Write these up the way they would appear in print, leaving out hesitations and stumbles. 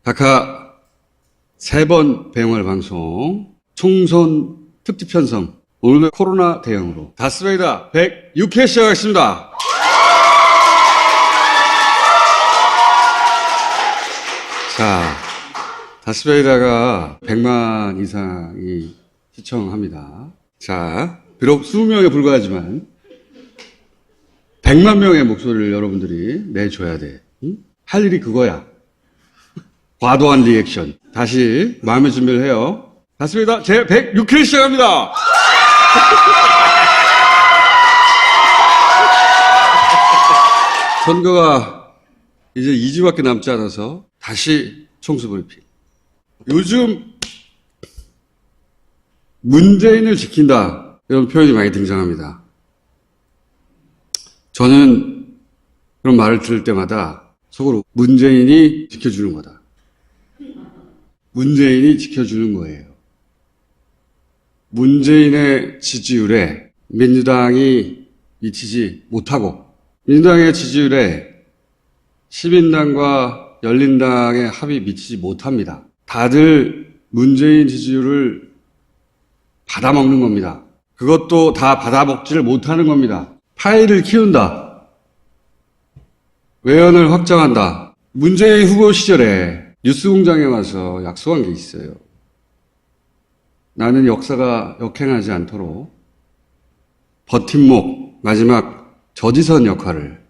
각하 3번 배영월 방송 총선 특집 편성, 오늘도 코로나 대응으로 다스베이다 106회 시작하겠습니다. 자, 다스베이다가 100만 이상이 시청합니다. 자, 비록 20명에 불과하지만 100만 명의 목소리를 여러분들이 내줘야 돼. 응? 할 일이 그거야. 과도한 리액션. 다시 마음의 준비를 해요. 다스베이다 제 106회 시작합니다. 선거가 이제 2주밖에 남지 않아서 다시 총수 브리핑. 요즘 문재인을 지킨다, 이런 표현이 많이 등장합니다. 저는 그런 말을 들을 때마다 속으로 문재인이 지켜주는 거다. 문재인이 지켜주는 거예요. 문재인의 지지율에 민주당이 미치지 못하고, 민주당의 지지율에 시민당과 열린당의 합이 미치지 못합니다. 다들 문재인 지지율을 받아먹는 겁니다. 그것도 다 받아먹지를 못하는 겁니다. 파이를 키운다. 외연을 확장한다. 문재인 후보 시절에 뉴스공장에 와서 약속한 게 있어요. 나는 역사가 역행하지 않도록 버팀목, 마지막 저지선 역할을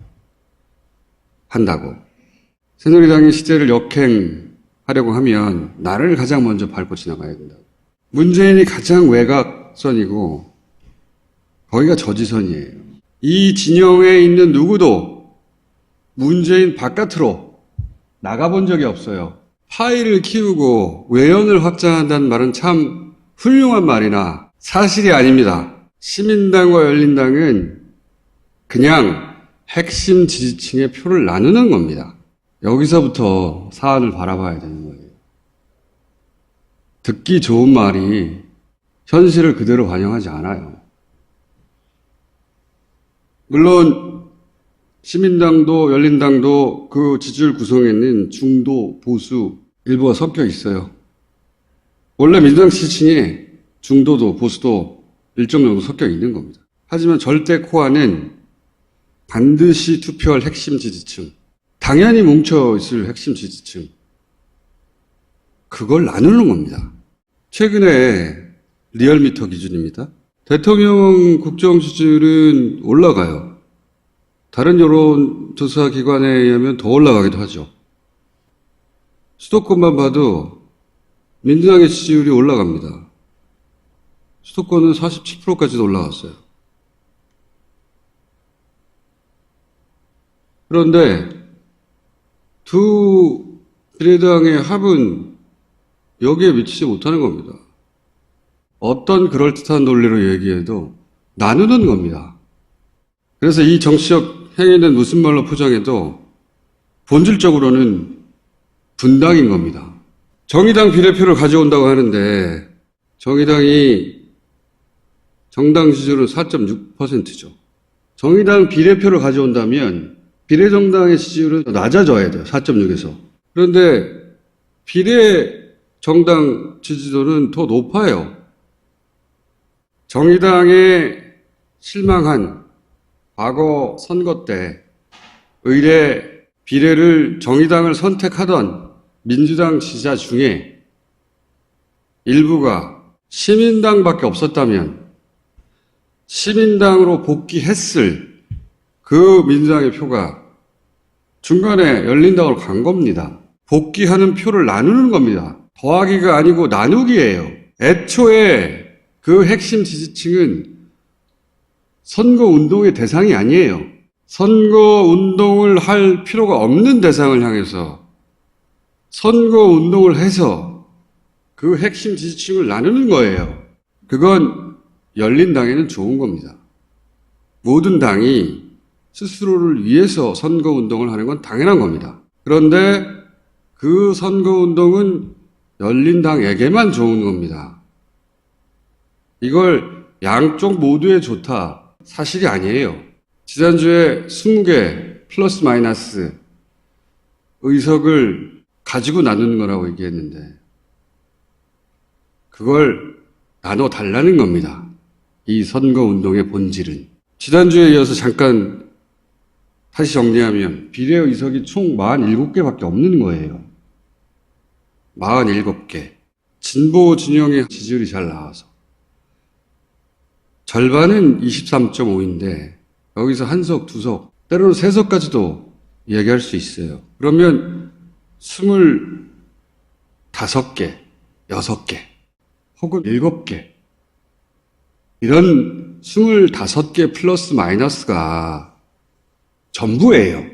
한다고. 새누리당이 시대를 역행하려고 하면 나를 가장 먼저 밟고 지나가야 된다고. 문재인이 가장 외곽선이고 거기가 저지선이에요. 이 진영에 있는 누구도 문재인 바깥으로 나가본 적이 없어요. 파이를 키우고 외연을 확장한다는 말은 참 훌륭한 말이나 사실이 아닙니다. 시민당과 열린당은 그냥 핵심 지지층의 표를 나누는 겁니다. 여기서부터 사안을 바라봐야 되는 거예요. 듣기 좋은 말이 현실을 그대로 반영하지 않아요. 물론 시민당도 열린당도 그 지지율 구성에는 중도, 보수 일부가 섞여 있어요. 원래 민주당 지지층에 중도도 보수도 일정 정도 섞여 있는 겁니다. 하지만 절대 코어는 반드시 투표할 핵심 지지층, 당연히 뭉쳐있을 핵심 지지층, 그걸 나누는 겁니다. 최근에 리얼미터 기준입니다. 대통령 국정 지지율은 올라가요. 다른 여론조사 기관에 의하면 더 올라가기도 하죠. 수도권만 봐도 민주당의 지지율이 올라갑니다. 수도권은 47%까지도 올라갔어요. 그런데 두 비례당의 합은 여기에 미치지 못하는 겁니다. 어떤 그럴듯한 논리로 얘기해도 나누는 겁니다. 그래서 이 정치적 행위는 무슨 말로 포장해도 본질적으로는 분당인 겁니다. 정의당 비례표를 가져온다고 하는데 정의당이 정당 지지율은 4.6%죠. 정의당 비례표를 가져온다면 비례정당의 지지율은 낮아져야 돼요. 4.6에서. 그런데 비례정당 지지도는 더 높아요. 정의당에 실망한 과거 선거 때 의례 비례를 정의당을 선택하던 민주당 지지자 중에 일부가 시민당밖에 없었다면 시민당으로 복귀했을 그 민주당의 표가 중간에 열린당으로 간 겁니다. 복귀하는 표를 나누는 겁니다. 더하기가 아니고 나누기예요. 애초에 그 핵심 지지층은 선거운동의 대상이 아니에요. 선거운동을 할 필요가 없는 대상을 향해서 선거운동을 해서 그 핵심 지지층을 나누는 거예요. 그건 열린당에는 좋은 겁니다. 모든 당이 스스로를 위해서 선거운동을 하는 건 당연한 겁니다. 그런데 그 선거운동은 열린당에게만 좋은 겁니다. 이걸 양쪽 모두에 좋다. 사실이 아니에요. 지난주에 20개 플러스 마이너스 의석을 가지고 나누는 거라고 얘기했는데 그걸 나눠 달라는 겁니다. 이 선거운동의 본질은. 지난주에 이어서 잠깐 다시 정리하면 비례의석이 총 47개밖에 없는 거예요. 47개. 진보 진영의 지지율이 잘 나와서. 절반은 23.5인데 여기서 한 석, 두 석, 때로는 세 석까지도 이야기할 수 있어요. 그러면 25개, 6개, 혹은 7개. 이런 25개 플러스 마이너스가 전부예요.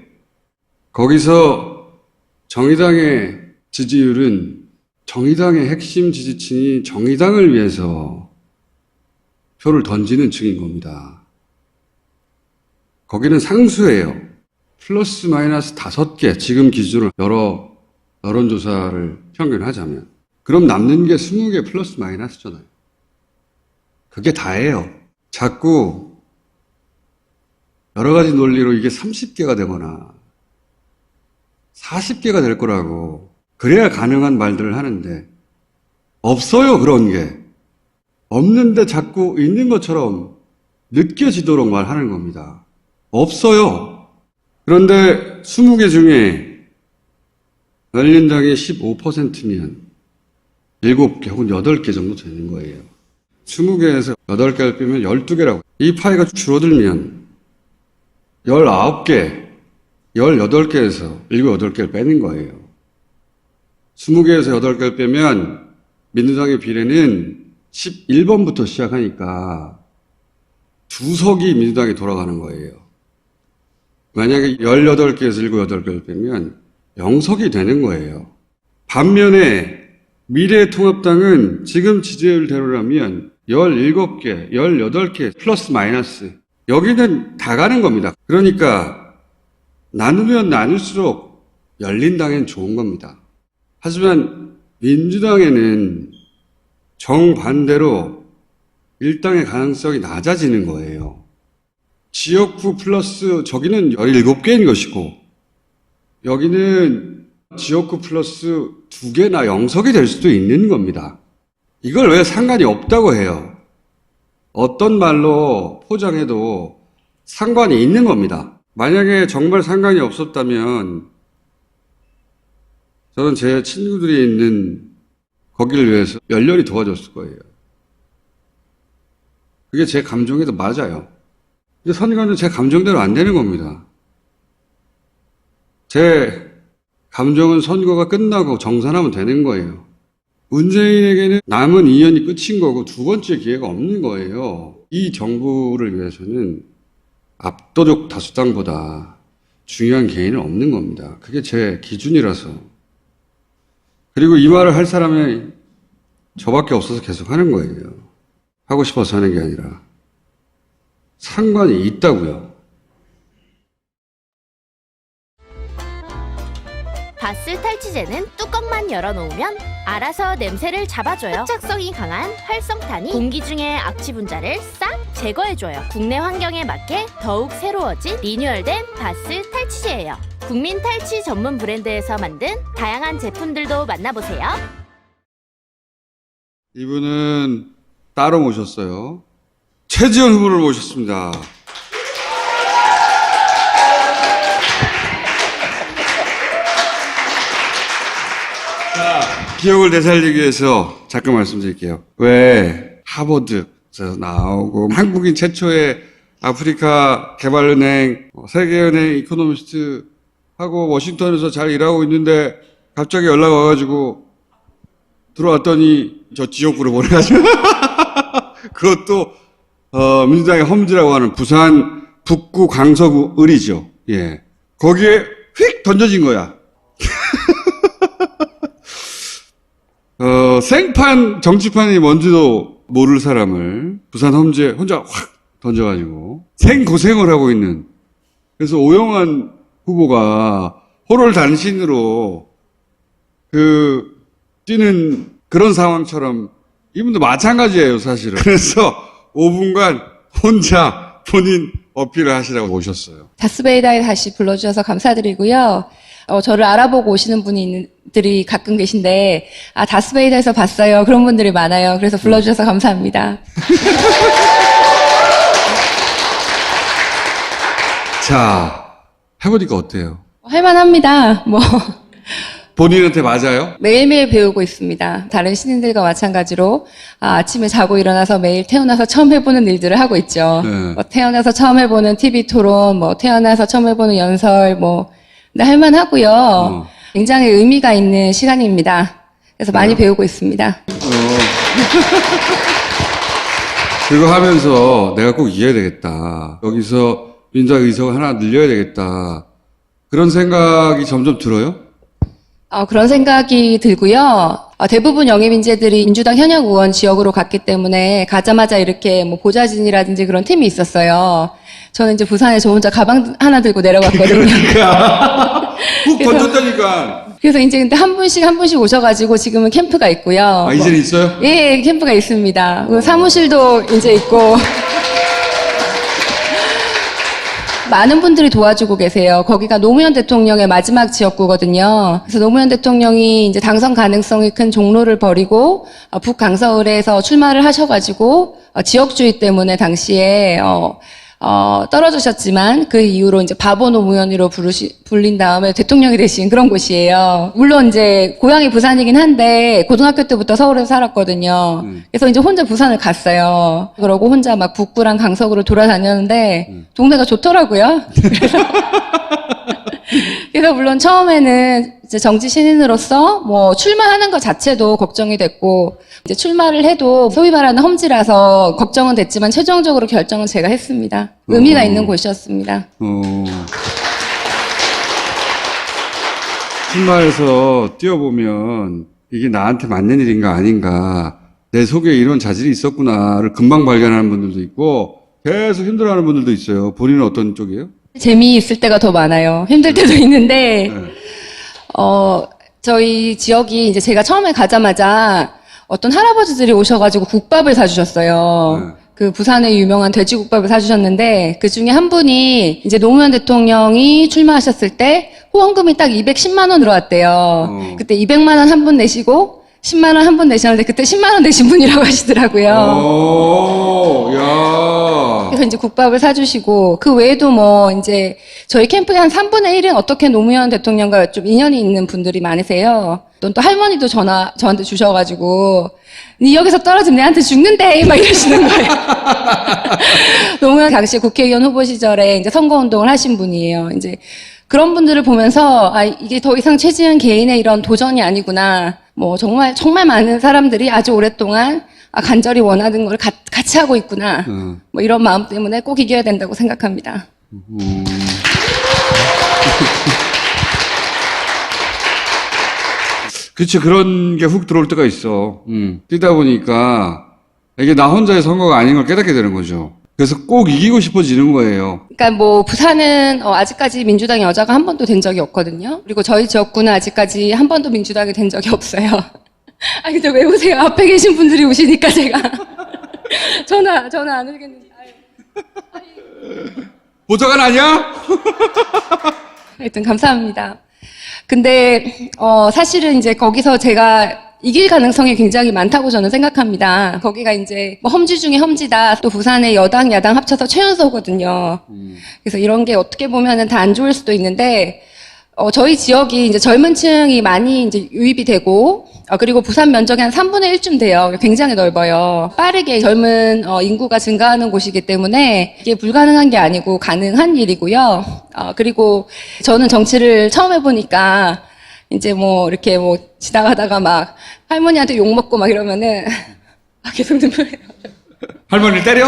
거기서 정의당의 지지율은 정의당의 핵심 지지층이 정의당을 위해서 표를 던지는 층인 겁니다. 거기는 상수예요. 플러스 마이너스 5개, 지금 기준으로 여러 여론조사를 평균하자면. 그럼 남는 게 20개 플러스 마이너스잖아요. 그게 다예요. 자꾸 여러 가지 논리로 이게 30개가 되거나 40개가 될 거라고 그래야 가능한 말들을 하는데 없어요, 그런 게. 없는데 자꾸 있는 것처럼 느껴지도록 말하는 겁니다. 없어요. 그런데 20개 중에 열린당이 15%면 7개 혹은 8개 정도 되는 거예요. 20개에서 8개를 빼면 12개라고. 이 파이가 줄어들면 19개, 18개에서 7, 8개를 빼는 거예요. 20개에서 8개를 빼면 민주당의 비례는 11번부터 시작하니까 2석이 민주당에 돌아가는 거예요. 만약에 18개에서 7, 8개를 빼면 0석이 되는 거예요. 반면에 미래통합당은 지금 지지율대로라면 17개, 18개 플러스 마이너스 여기는 다 가는 겁니다. 그러니까 나누면 나눌수록 열린당엔 좋은 겁니다. 하지만 민주당에는 정반대로 일당의 가능성이 낮아지는 거예요. 지역구 플러스 저기는 17개인 것이고 여기는 지역구 플러스 2개나 0석이 될 수도 있는 겁니다. 이걸 왜 상관이 없다고 해요? 어떤 말로 포장해도 상관이 있는 겁니다. 만약에 정말 상관이 없었다면 저는 제 친구들이 있는 거기를 위해서 열렬히 도와줬을 거예요. 그게 제 감정에도 맞아요. 근데 선거는 제 감정대로 안 되는 겁니다. 제 감정은 선거가 끝나고 정산하면 되는 거예요. 문재인에게는 남은 2년이 끝인 거고 두 번째 기회가 없는 거예요. 이 정부를 위해서는 압도적 다수당보다 중요한 개인은 없는 겁니다. 그게 제 기준이라서. 그리고 이 말을 할 사람이 저밖에 없어서 계속 하는 거예요. 하고 싶어서 하는 게 아니라. 상관이 있다고요. 바스 탈취제는 뚜껑만 열어놓으면 알아서 냄새를 잡아줘요. 흡착성이 강한 활성탄이 공기 중의 악취 분자를 싹 제거해줘요. 국내 환경에 맞게 더욱 새로워진 리뉴얼된 바스 탈취제예요. 국민 탈취 전문 브랜드에서 만든 다양한 제품들도 만나보세요. 이분은 따로 모셨어요. 최지원 후보를 모셨습니다. 자, 기억을 되살리기 위해서 잠깐 말씀드릴게요. 왜 하버드에서 나오고 한국인 최초의 아프리카 개발은행, 세계은행 이코노미스트 하고 워싱턴에서 잘 일하고 있는데 갑자기 연락 와가지고 들어왔더니 저 지역구로 보내가지고 그것도 민주당의 험지라고 하는 부산 북구 강서구 을이죠. 예, 거기에 휙 던져진 거야. 생판 정치판이 뭔지도 모를 사람을 부산 험지에 혼자 확 던져가지고 생고생을 하고 있는 그래서 오영환 후보가 호를 단신으로 뛰는 그런 상황처럼 이분도 마찬가지예요, 사실은. 그래서 5분간 혼자 본인 어필을 하시라고 모셨어요. 다스베이다에 다시 불러주셔서 감사드리고요. 저를 알아보고 오시는 분들이 가끔 계신데, 다스베이다에서 봤어요. 그런 분들이 많아요. 그래서 불러주셔서 감사합니다. 자, 해보니까 어때요? 할만합니다. 본인한테 맞아요? 매일매일 배우고 있습니다. 다른 신인들과 마찬가지로 아침에 자고 일어나서 매일 태어나서 처음 해보는 일들을 하고 있죠. 네. 태어나서 처음 해보는 TV 토론, 태어나서 처음 해보는 연설, 근데 할만하고요. 굉장히 의미가 있는 시간입니다. 그래서 많이 배우고 있습니다. 그거 하면서 내가 꼭 이겨야 되겠다. 여기서 민주당 의석을 하나 늘려야 되겠다. 그런 생각이 점점 들어요? 그런 생각이 들고요. 대부분 영입인재들이 민주당 현역 의원 지역으로 갔기 때문에 가자마자 이렇게 보좌진이라든지 그런 팀이 있었어요. 저는 이제 부산에 저 혼자 가방 하나 들고 내려갔거든요. 훅 던졌다니까. 그래서 이제 근데 한 분씩 오셔가지고 지금은 캠프가 있고요. 이제는 있어요? 예, 캠프가 있습니다. 그리고 사무실도 이제 있고. 많은 분들이 도와주고 계세요. 거기가 노무현 대통령의 마지막 지역구거든요. 그래서 노무현 대통령이 이제 당선 가능성이 큰 종로를 버리고 북강서을에서 출마를 하셔가지고 지역주의 때문에 당시에 떨어지셨지만 그 이후로 이제 바보 노무현으로 불린 다음에 대통령이 되신 그런 곳이에요. 물론 이제 고향이 부산이긴 한데 고등학교 때부터 서울에서 살았거든요. 그래서 이제 혼자 부산을 갔어요. 그러고 혼자 막 북구랑 강서구를 돌아다녔는데 동네가 좋더라고요. 그래서 물론 처음에는 이제 정치 신인으로서 출마하는 것 자체도 걱정이 됐고 이제 출마를 해도 소위 말하는 험지라서 걱정은 됐지만 최종적으로 결정은 제가 했습니다. 의미가 있는 곳이었습니다. 출마해서 뛰어보면 이게 나한테 맞는 일인가 아닌가, 내 속에 이런 자질이 있었구나를 금방 발견하는 분들도 있고 계속 힘들어하는 분들도 있어요. 본인은 어떤 쪽이에요? 재미있을 때가 더 많아요. 힘들 때도 있는데, 저희 지역이 이제 제가 처음에 가자마자 어떤 할아버지들이 오셔가지고 국밥을 사주셨어요. 그 부산의 유명한 돼지국밥을 사주셨는데, 그 중에 한 분이 이제 노무현 대통령이 출마하셨을 때 후원금이 딱 210만 원 들어왔대요. 그때 200만 원 한 분 내시고, 10만 원 한 분 내셨는데 그때 10만 원 내신 분이라고 하시더라고요. 야. 그래서 이제 국밥을 사주시고 그 외에도 이제 저희 캠프의 한 3분의 1은 어떻게 노무현 대통령과 좀 인연이 있는 분들이 많으세요. 또 할머니도 저한테 주셔가지고 니 여기서 떨어지면 내한테 죽는데 막 이러시는 거예요. 노무현 당시 국회의원 후보 시절에 이제 선거운동을 하신 분이에요. 이제 그런 분들을 보면서 이게 더 이상 최지은 개인의 이런 도전이 아니구나. 정말 많은 사람들이 아주 오랫동안 간절히 원하는 걸 같이 하고 있구나. 이런 마음 때문에 꼭 이겨야 된다고 생각합니다. 그치, 그런 게 훅 들어올 때가 있어. 뛰다 보니까 이게 나 혼자의 선거가 아닌 걸 깨닫게 되는 거죠. 그래서 꼭 이기고 싶어지는 거예요. 그러니까 부산은 아직까지 민주당 여자가 한 번도 된 적이 없거든요. 그리고 저희 지역구는 아직까지 한 번도 민주당이 된 적이 없어요. 근데 왜 오세요? 앞에 계신 분들이 오시니까 제가 전화 안 오겠는데. 보좌관 아니야? 하여튼 감사합니다. 근데 사실은 이제 거기서 제가 이길 가능성이 굉장히 많다고 저는 생각합니다. 거기가 이제 험지 중에 험지다. 또 부산의 여당, 야당 합쳐서 최연소거든요. 그래서 이런 게 어떻게 보면은 다 안 좋을 수도 있는데, 저희 지역이 이제 젊은 층이 많이 이제 유입이 되고, 그리고 부산 면적이 한 3분의 1쯤 돼요. 굉장히 넓어요. 빠르게 젊은 인구가 증가하는 곳이기 때문에 이게 불가능한 게 아니고 가능한 일이고요. 그리고 저는 정치를 처음 해보니까 이제 이렇게 지나가다가 막 할머니한테 욕먹고 막 이러면은 계속 눈물이 나요. 할머니를 때려?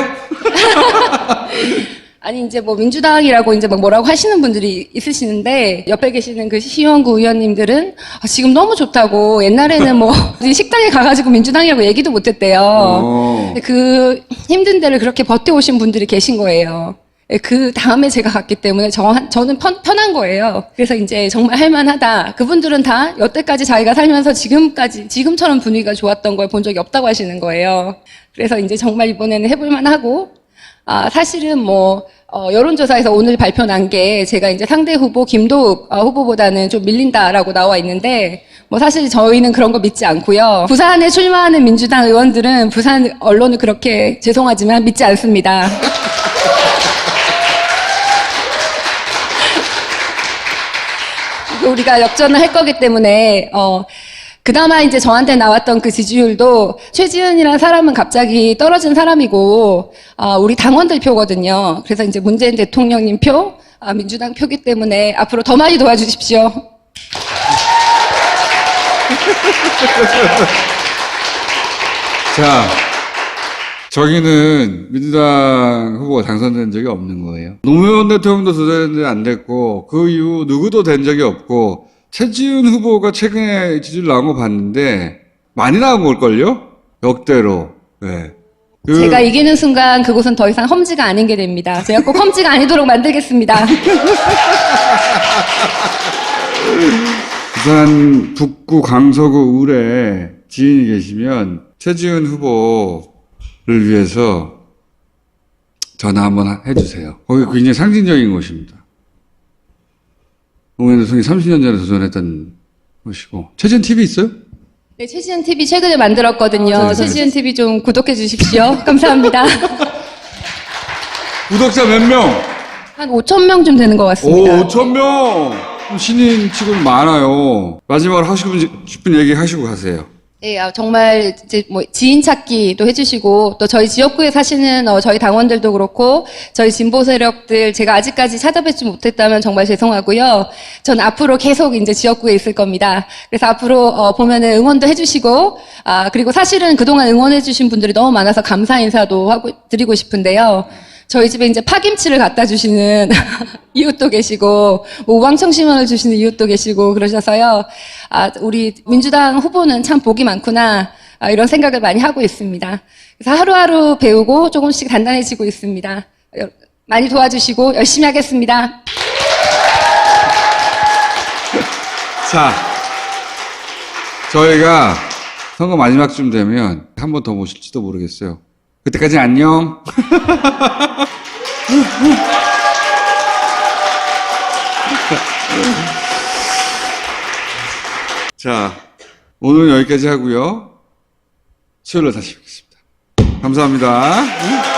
아니 이제 민주당이라고 이제 뭐라고 하시는 분들이 있으시는데 옆에 계시는 그 시의원구 의원님들은 지금 너무 좋다고 옛날에는 식당에 가가지고 민주당이라고 얘기도 못했대요. 근데 그 힘든 데를 그렇게 버텨오신 분들이 계신 거예요. 그 다음에 제가 갔기 때문에 저는 편한 거예요. 그래서 이제 정말 할만하다. 그분들은 다 여태까지 자기가 살면서 지금처럼 분위기가 좋았던 걸 본 적이 없다고 하시는 거예요. 그래서 이제 정말 이번에는 해볼만 하고, 사실은 여론조사에서 오늘 발표 난 게 제가 이제 상대 후보 김도읍 후보보다는 좀 밀린다라고 나와 있는데, 사실 저희는 그런 거 믿지 않고요. 부산에 출마하는 민주당 의원들은 부산 언론을 그렇게 죄송하지만 믿지 않습니다. 우리가 역전을 할 거기 때문에, 그나마 이제 저한테 나왔던 그 지지율도 최지은이라는 사람은 갑자기 떨어진 사람이고, 우리 당원들 표거든요. 그래서 이제 문재인 대통령님 표, 민주당 표기 때문에 앞으로 더 많이 도와주십시오. 자, 저기는 민주당 후보가 당선된 적이 없는 거예요. 노무현 대통령도 도전했는데 안 됐고, 그 이후 누구도 된 적이 없고, 최지은 후보가 최근에 지지율 나온 거 봤는데, 많이 나온 걸걸요? 역대로. 네. 제가 이기는 순간 그곳은 더 이상 험지가 아닌 게 됩니다. 제가 꼭 험지가 아니도록 만들겠습니다. 부산 북구 강서구 울에 지인이 계시면 최지은 후보를 위해서 전화 한번 해주세요. 거기 굉장히 상징적인 곳입니다. 노무현 대통령이 30년 전에 도전했던 곳이고. 최지은 TV 있어요? 네, 최지은 TV 최근에 만들었거든요. 최지은 TV 좀 구독해 주십시오. 감사합니다. 구독자 몇 명? 한 5,000명쯤 되는 것 같습니다. 오, 5,000명! 신인 치고는 많아요. 마지막으로 하시고 싶은 얘기 하시고 가세요. 네, 정말 이제 지인 찾기도 해주시고 또 저희 지역구에 사시는 저희 당원들도 그렇고 저희 진보 세력들 제가 아직까지 찾아뵙지 못했다면 정말 죄송하고요. 전 앞으로 계속 이제 지역구에 있을 겁니다. 그래서 앞으로 보면은 응원도 해주시고 그리고 사실은 그동안 응원해주신 분들이 너무 많아서 감사 인사도 드리고 싶은데요. 저희 집에 이제 파김치를 갖다 주시는 이웃도 계시고, 우방청심원을 주시는 이웃도 계시고, 그러셔서요. 우리 민주당 후보는 참 복이 많구나. 이런 생각을 많이 하고 있습니다. 그래서 하루하루 배우고 조금씩 단단해지고 있습니다. 많이 도와주시고 열심히 하겠습니다. 자, 저희가 선거 마지막쯤 되면 한 번 더 모실지도 모르겠어요. 그때까지 안녕. 자, 오늘은 여기까지 하고요. 수요일에 다시 뵙겠습니다. 감사합니다.